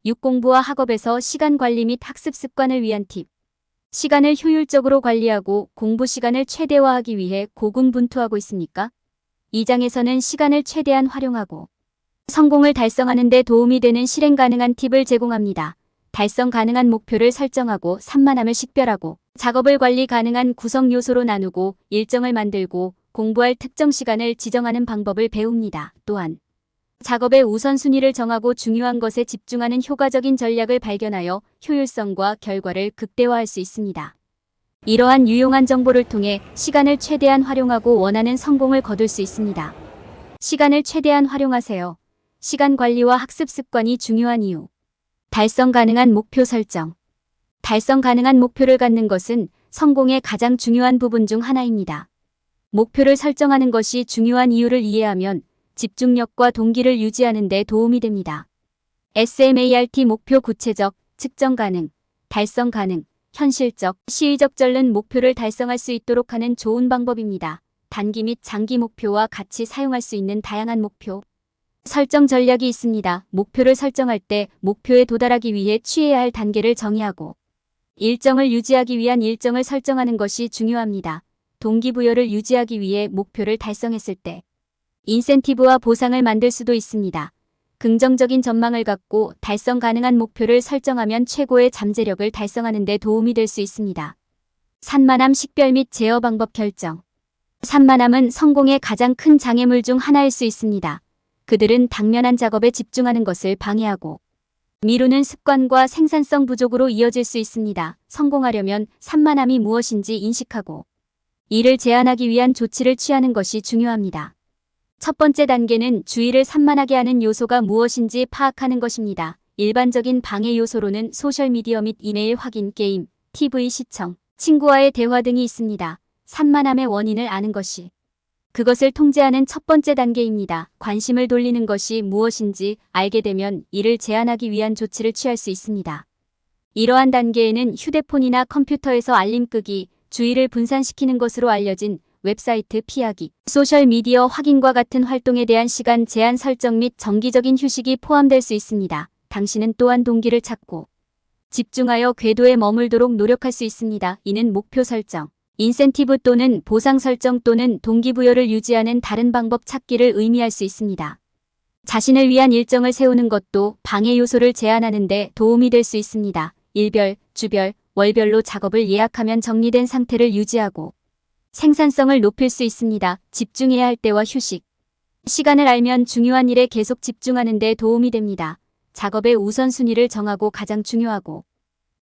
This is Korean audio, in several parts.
6공부와 학업에서 시간 관리 및 학습 습관을 위한 팁. 시간을 효율적으로 관리하고 공부 시간을 최대화하기 위해 고군분투하고 있습니까? 이 장에서는 시간을 최대한 활용하고 성공을 달성하는 데 도움이 되는 실행 가능한 팁을 제공합니다. 달성 가능한 목표를 설정하고 산만함을 식별하고 작업을 관리 가능한 구성 요소로 나누고 일정을 만들고 공부할 특정 시간을 지정하는 방법을 배웁니다. 또한 작업의 우선순위를 정하고 중요한 것에 집중하는 효과적인 전략을 발견하여 효율성과 결과를 극대화할 수 있습니다. 이러한 유용한 정보를 통해 시간을 최대한 활용하고 원하는 성공을 거둘 수 있습니다. 시간을 최대한 활용하세요. 시간 관리와 학습 습관이 중요한 이유. 달성 가능한 목표 설정. 달성 가능한 목표를 갖는 것은 성공의 가장 중요한 부분 중 하나입니다. 목표를 설정하는 것이 중요한 이유를 이해하면 집중력과 동기를 유지하는 데 도움이 됩니다. SMART 목표 구체적, 측정 가능, 달성 가능, 현실적, 시의적절한 목표를 달성할 수 있도록 하는 좋은 방법입니다. 단기 및 장기 목표와 같이 사용할 수 있는 다양한 목표 설정 전략이 있습니다. 목표를 설정할 때 목표에 도달하기 위해 취해야 할 단계를 정의하고 일정을 유지하기 위한 일정을 설정하는 것이 중요합니다. 동기부여를 유지하기 위해 목표를 달성했을 때 인센티브와 보상을 만들 수도 있습니다. 긍정적인 전망을 갖고 달성 가능한 목표를 설정하면 최고의 잠재력을 달성하는 데 도움이 될 수 있습니다. 산만함 식별 및 제어 방법 결정. 산만함은 성공의 가장 큰 장애물 중 하나일 수 있습니다. 그들은 당면한 작업에 집중하는 것을 방해하고 미루는 습관과 생산성 부족으로 이어질 수 있습니다. 성공하려면 산만함이 무엇인지 인식하고 이를 제한하기 위한 조치를 취하는 것이 중요합니다. 첫 번째 단계는 주의를 산만하게 하는 요소가 무엇인지 파악하는 것입니다. 일반적인 방해 요소로는 소셜미디어 및 이메일 확인, 게임, TV 시청, 친구와의 대화 등이 있습니다. 산만함의 원인을 아는 것이 그것을 통제하는 첫 번째 단계입니다. 관심을 돌리는 것이 무엇인지 알게 되면 이를 제한하기 위한 조치를 취할 수 있습니다. 이러한 단계에는 휴대폰이나 컴퓨터에서 알림 끄기, 주의를 분산시키는 것으로 알려진 웹사이트 피하기, 소셜미디어 확인과 같은 활동에 대한 시간 제한 설정 및 정기적인 휴식이 포함될 수 있습니다. 당신은 또한 동기를 찾고 집중하여 궤도에 머물도록 노력할 수 있습니다. 이는 목표 설정, 인센티브 또는 보상 설정 또는 동기부여를 유지하는 다른 방법 찾기를 의미할 수 있습니다. 자신을 위한 일정을 세우는 것도 방해 요소를 제한하는 데 도움이 될 수 있습니다. 일별, 주별, 월별로 작업을 예약하면 정리된 상태를 유지하고 생산성을 높일 수 있습니다. 집중해야 할 때와 휴식. 시간을 알면 중요한 일에 계속 집중하는 데 도움이 됩니다. 작업의 우선순위를 정하고 가장 중요하고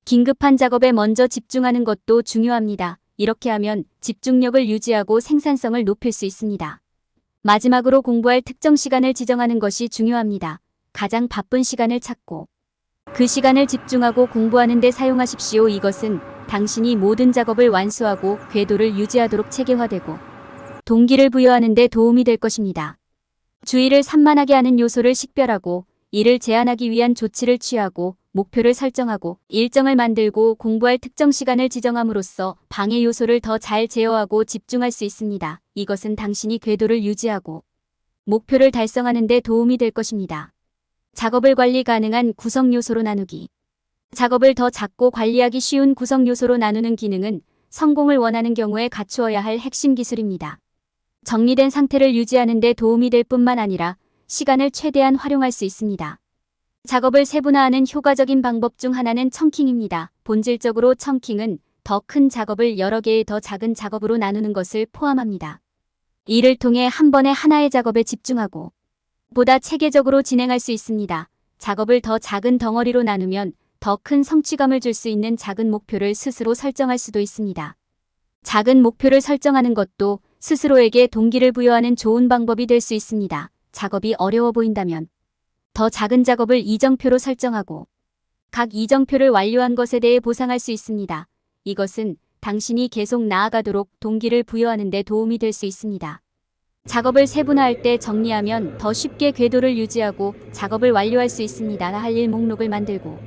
긴급한 작업에 먼저 집중하는 것도 중요합니다. 이렇게 하면 집중력을 유지하고 생산성을 높일 수 있습니다. 마지막으로 공부할 특정 시간을 지정하는 것이 중요합니다. 가장 바쁜 시간을 찾고 그 시간을 집중하고 공부하는 데 사용하십시오. 이것은 당신이 모든 작업을 완수하고 궤도를 유지하도록 체계화되고 동기를 부여하는 데 도움이 될 것입니다. 주의를 산만하게 하는 요소를 식별하고 이를 제한하기 위한 조치를 취하고 목표를 설정하고 일정을 만들고 공부할 특정 시간을 지정함으로써 방해 요소를 더 잘 제어하고 집중할 수 있습니다. 이것은 당신이 궤도를 유지하고 목표를 달성하는 데 도움이 될 것입니다. 작업을 관리 가능한 구성 요소로 나누기. 작업을 더 작고 관리하기 쉬운 구성 요소로 나누는 기능은 성공을 원하는 경우에 갖추어야 할 핵심 기술입니다. 정리된 상태를 유지하는 데 도움이 될 뿐만 아니라 시간을 최대한 활용할 수 있습니다. 작업을 세분화하는 효과적인 방법 중 하나는 청킹입니다. 본질적으로 청킹은 더 큰 작업을 여러 개의 더 작은 작업으로 나누는 것을 포함합니다. 이를 통해 한 번에 하나의 작업에 집중하고 보다 체계적으로 진행할 수 있습니다. 작업을 더 작은 덩어리로 나누면 더 큰 성취감을 줄 수 있는 작은 목표를 스스로 설정할 수도 있습니다. 작은 목표를 설정하는 것도 스스로에게 동기를 부여하는 좋은 방법이 될 수 있습니다. 작업이 어려워 보인다면 더 작은 작업을 이정표로 설정하고 각 이정표를 완료한 것에 대해 보상할 수 있습니다. 이것은 당신이 계속 나아가도록 동기를 부여하는 데 도움이 될 수 있습니다. 작업을 세분화할 때 정리하면 더 쉽게 궤도를 유지하고 작업을 완료할 수 있습니다. 할 일 목록을 만들고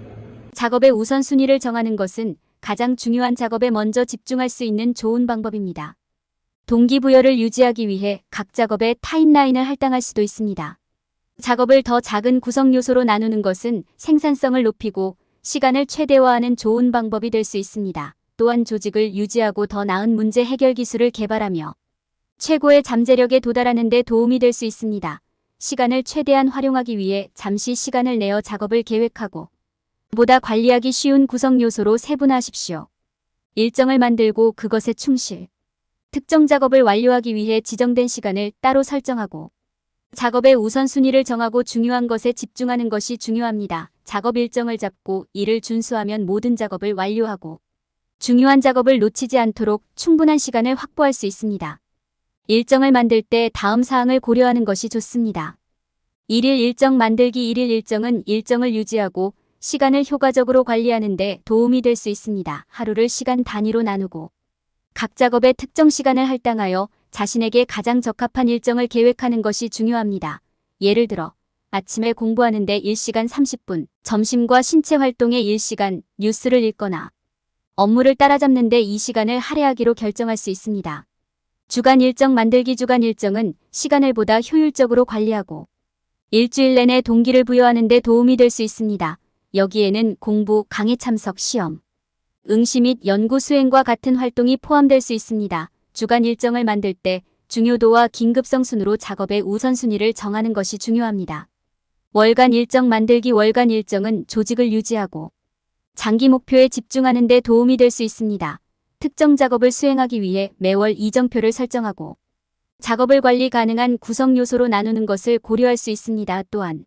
작업의 우선순위를 정하는 것은 가장 중요한 작업에 먼저 집중할 수 있는 좋은 방법입니다. 동기부여를 유지하기 위해 각 작업에 타임라인을 할당할 수도 있습니다. 작업을 더 작은 구성 요소로 나누는 것은 생산성을 높이고 시간을 최대화하는 좋은 방법이 될 수 있습니다. 또한 조직을 유지하고 더 나은 문제 해결 기술을 개발하며 최고의 잠재력에 도달하는 데 도움이 될 수 있습니다. 시간을 최대한 활용하기 위해 잠시 시간을 내어 작업을 계획하고 보다 관리하기 쉬운 구성 요소로 세분화하십시오. 일정을 만들고 그것에 충실. 특정 작업을 완료하기 위해 지정된 시간을 따로 설정하고 작업의 우선순위를 정하고 중요한 것에 집중하는 것이 중요합니다. 작업 일정을 잡고 이를 준수하면 모든 작업을 완료하고 중요한 작업을 놓치지 않도록 충분한 시간을 확보할 수 있습니다. 일정을 만들 때 다음 사항을 고려하는 것이 좋습니다. 1일 일정 만들기. 1일 일정은 일정을 유지하고 시간을 효과적으로 관리하는 데 도움이 될 수 있습니다. 하루를 시간 단위로 나누고 각 작업에 특정 시간을 할당하여 자신에게 가장 적합한 일정을 계획하는 것이 중요합니다. 예를 들어 아침에 공부하는데 1시간 30분, 점심과 신체 활동에 1시간, 뉴스를 읽거나 업무를 따라잡는데 2시간을 할애하기로 결정할 수 있습니다. 주간 일정 만들기. 주간 일정은 시간을 보다 효율적으로 관리하고 일주일 내내 동기를 부여하는 데 도움이 될 수 있습니다. 여기에는 공부, 강의 참석, 시험, 응시 및 연구 수행과 같은 활동이 포함될 수 있습니다. 주간 일정을 만들 때 중요도와 긴급성 순으로 작업의 우선순위를 정하는 것이 중요합니다. 월간 일정 만들기. 월간 일정은 조직을 유지하고 장기 목표에 집중하는 데 도움이 될 수 있습니다. 특정 작업을 수행하기 위해 매월 이정표를 설정하고 작업을 관리 가능한 구성 요소로 나누는 것을 고려할 수 있습니다. 또한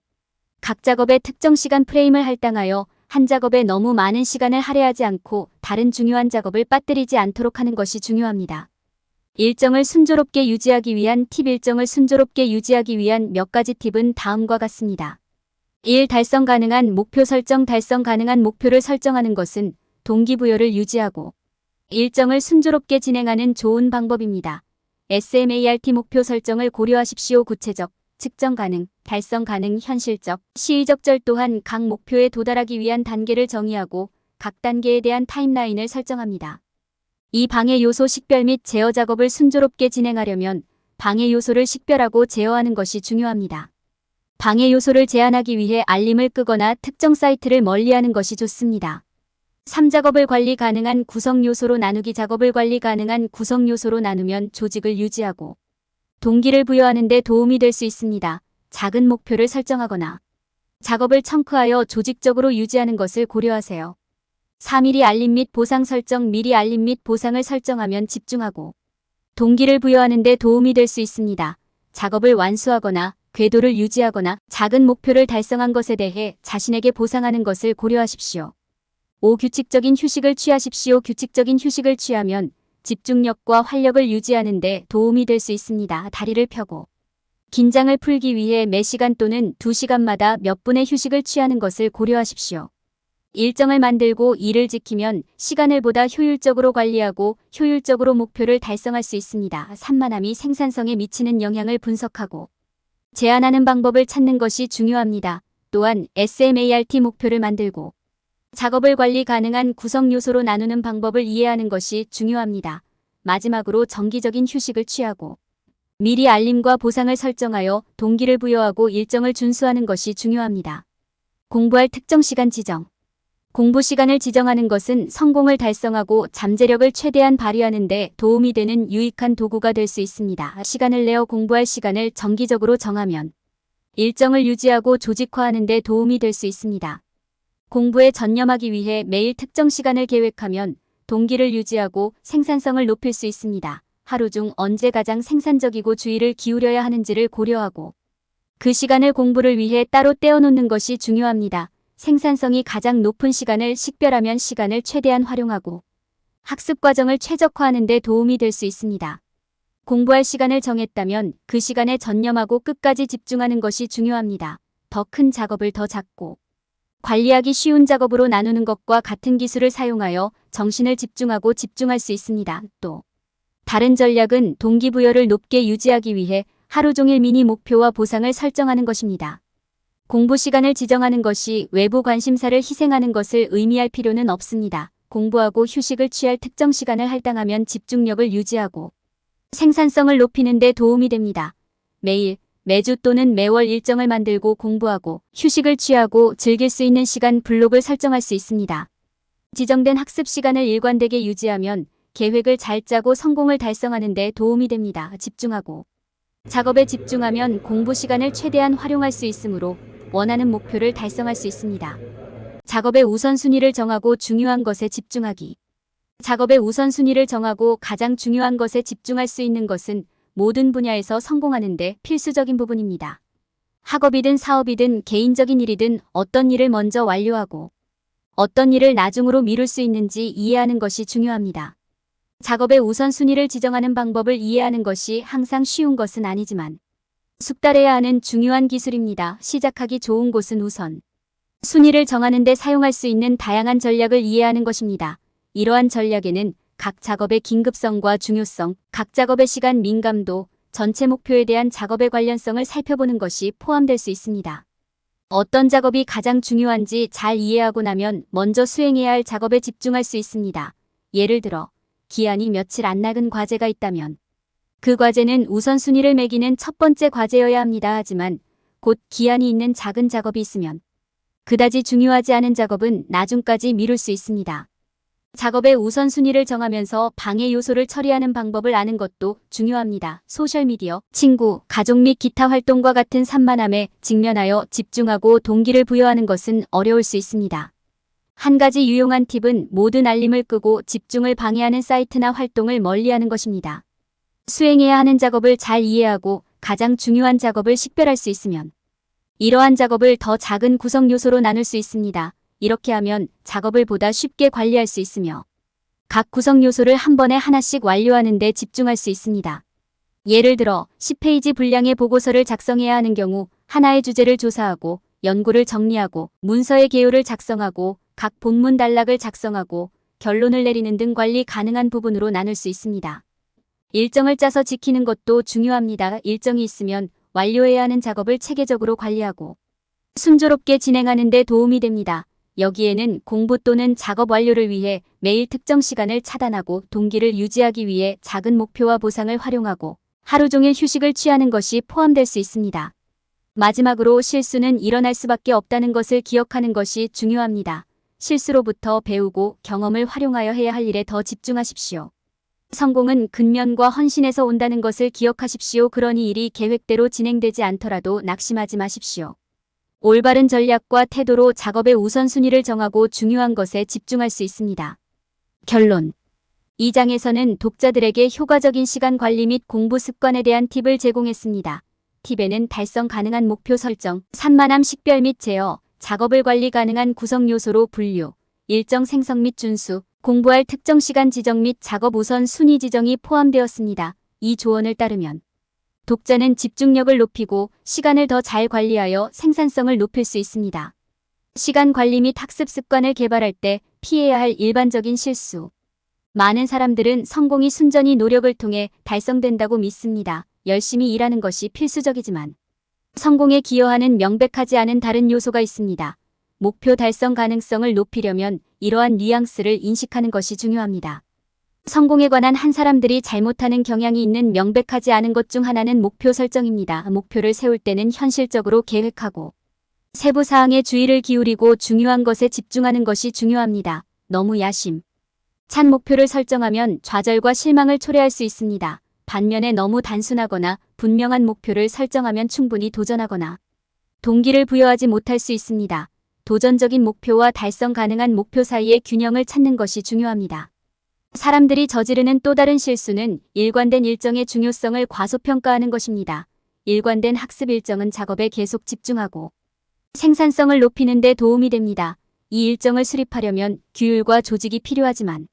각 작업에 특정 시간 프레임을 할당하여 한 작업에 너무 많은 시간을 할애하지 않고 다른 중요한 작업을 빠뜨리지 않도록 하는 것이 중요합니다. 일정을 순조롭게 유지하기 위한 팁. 일정을 순조롭게 유지하기 위한 몇 가지 팁은 다음과 같습니다. 1. 달성 가능한 목표 설정. 달성 가능한 목표를 설정하는 것은 동기부여를 유지하고 일정을 순조롭게 진행하는 좋은 방법입니다. SMART 목표 설정을 고려하십시오. 구체적, 측정 가능, 달성 가능, 현실적, 시의적절. 또한 각 목표에 도달하기 위한 단계를 정의하고 각 단계에 대한 타임라인을 설정합니다. 이 방해 요소 식별 및 제어 작업을 순조롭게 진행하려면 방해 요소를 식별하고 제어하는 것이 중요합니다. 방해 요소를 제한하기 위해 알림을 끄거나 특정 사이트를 멀리하는 것이 좋습니다. 3. 작업을 관리 가능한 구성 요소로 나누기. 작업을 관리 가능한 구성 요소로 나누면 조직을 유지하고 동기를 부여하는 데 도움이 될 수 있습니다. 작은 목표를 설정하거나 작업을 청크하여 조직적으로 유지하는 것을 고려하세요. 4. 미리 알림 및 보상 설정. 미리 알림 및 보상을 설정하면 집중하고 동기를 부여하는 데 도움이 될 수 있습니다. 작업을 완수하거나 궤도를 유지하거나 작은 목표를 달성한 것에 대해 자신에게 보상하는 것을 고려하십시오. 5. 규칙적인 휴식을 취하십시오. 규칙적인 휴식을 취하면 집중력과 활력을 유지하는 데 도움이 될 수 있습니다. 다리를 펴고 긴장을 풀기 위해 매 시간 또는 2시간마다 몇 분의 휴식을 취하는 것을 고려하십시오. 일정을 만들고 이를 지키면 시간을 보다 효율적으로 관리하고 효율적으로 목표를 달성할 수 있습니다. 산만함이 생산성에 미치는 영향을 분석하고 제한하는 방법을 찾는 것이 중요합니다. 또한 SMART 목표를 만들고 작업을 관리 가능한 구성 요소로 나누는 방법을 이해하는 것이 중요합니다. 마지막으로 정기적인 휴식을 취하고 미리 알림과 보상을 설정하여 동기를 부여하고 일정을 준수하는 것이 중요합니다. 공부할 특정 시간 지정. 공부 시간을 지정하는 것은 성공을 달성하고 잠재력을 최대한 발휘하는 데 도움이 되는 유익한 도구가 될 수 있습니다. 시간을 내어 공부할 시간을 정기적으로 정하면 일정을 유지하고 조직화하는 데 도움이 될 수 있습니다. 공부에 전념하기 위해 매일 특정 시간을 계획하면 동기를 유지하고 생산성을 높일 수 있습니다. 하루 중 언제 가장 생산적이고 주의를 기울여야 하는지를 고려하고 그 시간을 공부를 위해 따로 떼어놓는 것이 중요합니다. 생산성이 가장 높은 시간을 식별하면 시간을 최대한 활용하고 학습 과정을 최적화하는 데 도움이 될 수 있습니다. 공부할 시간을 정했다면 그 시간에 전념하고 끝까지 집중하는 것이 중요합니다. 더 큰 작업을 더 작고 관리하기 쉬운 작업으로 나누는 것과 같은 기술을 사용하여 정신을 집중하고 집중할 수 있습니다. 또 다른 전략은 동기부여를 높게 유지하기 위해 하루 종일 미니 목표와 보상을 설정하는 것입니다. 공부 시간을 지정하는 것이 외부 관심사를 희생하는 것을 의미할 필요는 없습니다. 공부하고 휴식을 취할 특정 시간을 할당하면 집중력을 유지하고 생산성을 높이는 데 도움이 됩니다. 매일 매주 또는 매월 일정을 만들고 공부하고 휴식을 취하고 즐길 수 있는 시간 블록을 설정할 수 있습니다. 지정된 학습 시간을 일관되게 유지하면 계획을 잘 짜고 성공을 달성하는 데 도움이 됩니다. 집중하고 작업에 집중하면 공부 시간을 최대한 활용할 수 있으므로 원하는 목표를 달성할 수 있습니다. 작업의 우선순위를 정하고 중요한 것에 집중하기. 작업의 우선순위를 정하고 가장 중요한 것에 집중할 수 있는 것은 모든 분야에서 성공하는 데 필수적인 부분입니다. 학업이든 사업이든 개인적인 일이든 어떤 일을 먼저 완료하고 어떤 일을 나중으로 미룰 수 있는지 이해하는 것이 중요합니다. 작업의 우선순위를 지정하는 방법을 이해하는 것이 항상 쉬운 것은 아니지만 숙달해야 하는 중요한 기술입니다. 시작하기 좋은 곳은 우선 순위를 정하는 데 사용할 수 있는 다양한 전략을 이해하는 것입니다. 이러한 전략에는 각 작업의 긴급성과 중요성, 각 작업의 시간 민감도, 전체 목표에 대한 작업의 관련성을 살펴보는 것이 포함될 수 있습니다. 어떤 작업이 가장 중요한지 잘 이해하고 나면 먼저 수행해야 할 작업에 집중할 수 있습니다. 예를 들어 기한이 며칠 안 남은 과제가 있다면 그 과제는 우선순위를 매기는 첫 번째 과제여야 합니다. 하지만 곧 기한이 있는 작은 작업이 있으면 그다지 중요하지 않은 작업은 나중까지 미룰 수 있습니다. 작업의 우선순위를 정하면서 방해 요소를 처리하는 방법을 아는 것도 중요합니다. 소셜미디어, 친구, 가족 및 기타 활동과 같은 산만함에 직면하여 집중하고 동기를 부여하는 것은 어려울 수 있습니다. 한 가지 유용한 팁은 모든 알림을 끄고 집중을 방해하는 사이트나 활동을 멀리하는 것입니다. 수행해야 하는 작업을 잘 이해하고 가장 중요한 작업을 식별할 수 있으면 이러한 작업을 더 작은 구성 요소로 나눌 수 있습니다. 이렇게 하면 작업을 보다 쉽게 관리할 수 있으며 각 구성 요소를 한 번에 하나씩 완료하는 데 집중할 수 있습니다. 예를 들어 10페이지 분량의 보고서를 작성해야 하는 경우 하나의 주제를 조사하고 연구를 정리하고 문서의 개요를 작성하고 각 본문 단락을 작성하고 결론을 내리는 등 관리 가능한 부분으로 나눌 수 있습니다. 일정을 짜서 지키는 것도 중요합니다. 일정이 있으면 완료해야 하는 작업을 체계적으로 관리하고 순조롭게 진행하는 데 도움이 됩니다. 여기에는 공부 또는 작업 완료를 위해 매일 특정 시간을 차단하고 동기를 유지하기 위해 작은 목표와 보상을 활용하고 하루 종일 휴식을 취하는 것이 포함될 수 있습니다. 마지막으로 실수는 일어날 수밖에 없다는 것을 기억하는 것이 중요합니다. 실수로부터 배우고 경험을 활용하여 해야 할 일에 더 집중하십시오. 성공은 근면과 헌신에서 온다는 것을 기억하십시오. 그러니 일이 계획대로 진행되지 않더라도 낙심하지 마십시오. 올바른 전략과 태도로 작업의 우선순위를 정하고 중요한 것에 집중할 수 있습니다. 결론. 이 장에서는 독자들에게 효과적인 시간 관리 및 공부 습관에 대한 팁을 제공했습니다. 팁에는 달성 가능한 목표 설정, 산만함 식별 및 제어, 작업을 관리 가능한 구성 요소로 분류, 일정 생성 및 준수, 공부할 특정 시간 지정 및 작업 우선 순위 지정이 포함되었습니다. 이 조언을 따르면 독자는 집중력을 높이고 시간을 더 잘 관리하여 생산성을 높일 수 있습니다. 시간 관리 및 학습 습관을 개발할 때 피해야 할 일반적인 실수. 많은 사람들은 성공이 순전히 노력을 통해 달성된다고 믿습니다. 열심히 일하는 것이 필수적이지만 성공에 기여하는 명백하지 않은 다른 요소가 있습니다. 목표 달성 가능성을 높이려면 이러한 뉘앙스를 인식하는 것이 중요합니다. 성공에 관한 한 사람들이 잘못하는 경향이 있는 명백하지 않은 것 중 하나는 목표 설정입니다. 목표를 세울 때는 현실적으로 계획하고 세부 사항에 주의를 기울이고 중요한 것에 집중하는 것이 중요합니다. 너무 야심 찬 목표를 설정하면 좌절과 실망을 초래할 수 있습니다. 반면에 너무 단순하거나 분명한 목표를 설정하면 충분히 도전하거나 동기를 부여하지 못할 수 있습니다. 도전적인 목표와 달성 가능한 목표 사이의 균형을 찾는 것이 중요합니다. 사람들이 저지르는 또 다른 실수는 일관된 일정의 중요성을 과소평가하는 것입니다. 일관된 학습 일정은 작업에 계속 집중하고 생산성을 높이는 데 도움이 됩니다. 이 일정을 수립하려면 규율과 조직이 필요하지만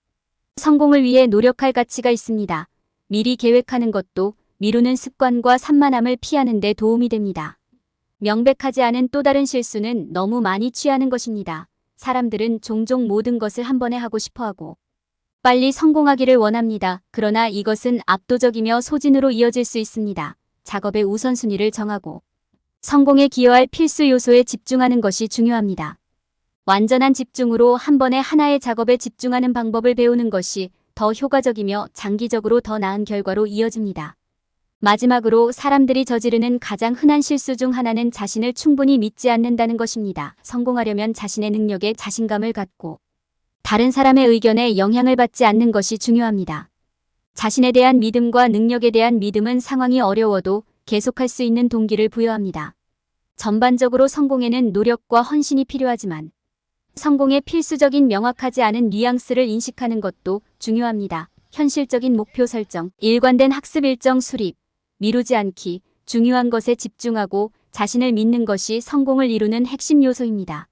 성공을 위해 노력할 가치가 있습니다. 미리 계획하는 것도 미루는 습관과 산만함을 피하는 데 도움이 됩니다. 명백하지 않은 또 다른 실수는 너무 많이 취하는 것입니다. 사람들은 종종 모든 것을 한 번에 하고 싶어하고 빨리 성공하기를 원합니다. 그러나 이것은 압도적이며 소진으로 이어질 수 있습니다. 작업의 우선순위를 정하고 성공에 기여할 필수 요소에 집중하는 것이 중요합니다. 완전한 집중으로 한 번에 하나의 작업에 집중하는 방법을 배우는 것이 더 효과적이며 장기적으로 더 나은 결과로 이어집니다. 마지막으로 사람들이 저지르는 가장 흔한 실수 중 하나는 자신을 충분히 믿지 않는다는 것입니다. 성공하려면 자신의 능력에 자신감을 갖고 다른 사람의 의견에 영향을 받지 않는 것이 중요합니다. 자신에 대한 믿음과 능력에 대한 믿음은 상황이 어려워도 계속할 수 있는 동기를 부여합니다. 전반적으로 성공에는 노력과 헌신이 필요하지만 성공의 필수적인 명확하지 않은 뉘앙스를 인식하는 것도 중요합니다. 현실적인 목표 설정, 일관된 학습 일정 수립, 미루지 않기, 중요한 것에 집중하고 자신을 믿는 것이 성공을 이루는 핵심 요소입니다.